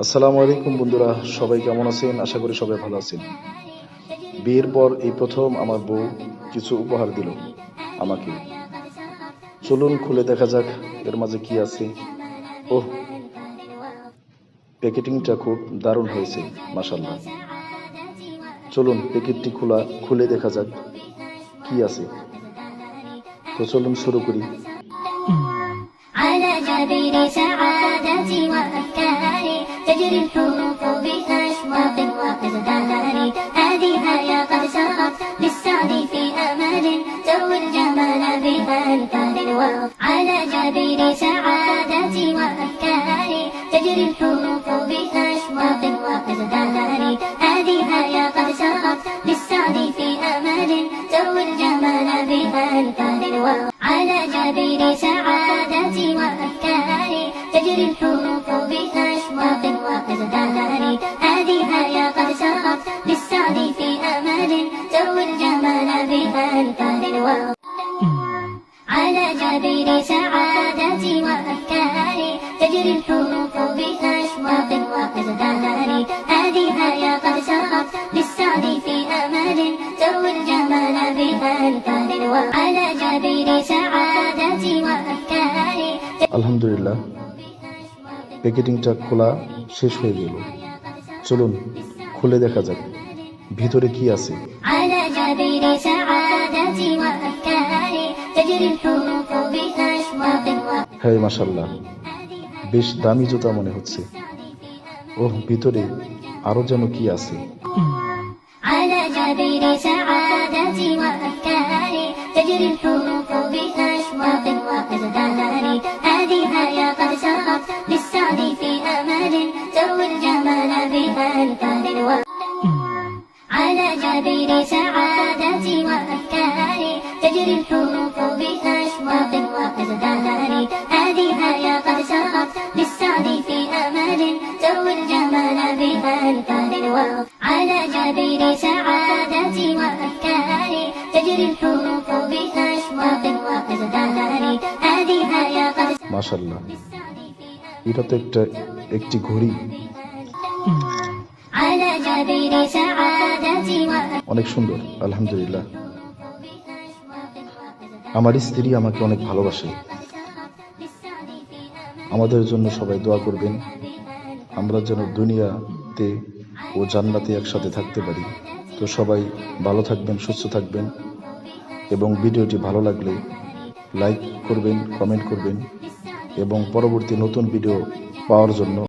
আসসালামু আলাইকুম বন্ধুরা, সবাই কেমন আছেন? আশা করি সবাই ভালো আছেন। বিয়ের পর এই প্রথম আমার বউ কিছু উপহার দিল আমাকে। চলুন খুলে দেখা যাক এর মাঝে কি আছে। ওহ, প্যাকেটিংটা খুব দারুণ হয়েছে, মাশাআল্লাহ। চলুন প্যাকেটটি খুলে দেখা যাক কি আছে। তো চলুন শুরু করি। على جبين سعادتي وأفكاري تجري الحروف بأشواق وأزدهار هذه يا قد سرت للسعد في أمل تروي الجمال بألفان على جبين سعادتي وأفكاري تجري الحروف بأشواق وأزدهار هذه يا قد سرت للسعد في أمل تروي الجمال بألفان على جبين سعادتي وأفكاري تجري الحروف بأشواق وأزدهار هذه يا قد سرت للسعد في أمل تروي الجمال بألفان على جبين سعادتي وأفكاري تجري الحروف بأشواق وأزدهار هذه يا قد سرت للسعد في أمل تروي الجمال بألفان على جبين سعادتي وأفكاري আলহামদুলিল্লাহ, প্যাকেটিংটা খোলা শেষ হয়ে গেল। চলুন খুলে দেখা যাক ভিতরে কি আছে। على جبين سعادتي وأفكاري تجري الحروف بأشواق হ্যাঁ, মাশাআল্লাহ, বেশ দামি জুতা মনে হচ্ছে। ওহ, ভিতরে আরো যেন কি আছে। على جبين سعادتي وأفكاري تجري الحروف بأشواق وأزدهار هذه يا قد سرت للسعد في أمل تروي الجمال بألفان على جبين سعادتي وأفكاري تجري الحروف بأشواق وأزدهار هذه يا قد سرت للسعد في أمل تروي الجمال بألفان على جبين سعادتي وأفكاري تجري الحروف بأشواق وأزدهار هذه يا قد মাশাআল্লাহ, এটা তো একটি ঘড়ি। على جبين سعادتي অনেক সুন্দর, আলহামদুলিল্লাহ। আমার স্ত্রী আমাকে অনেক ভালোবাসে। আমাদের জন্য সবাই দোয়া করবেন, আমরা যেন দুনিয়াতে ও জান্নাতে একসাথে থাকতে পারি। তো সবাই ভালো থাকবেন, সুস্থ থাকবেন, এবং ভিডিওটি ভালো লাগলে লাইক করবেন, কমেন্ট করবেন, এবং পরবর্তী নতুন ভিডিও পাওয়ার জন্য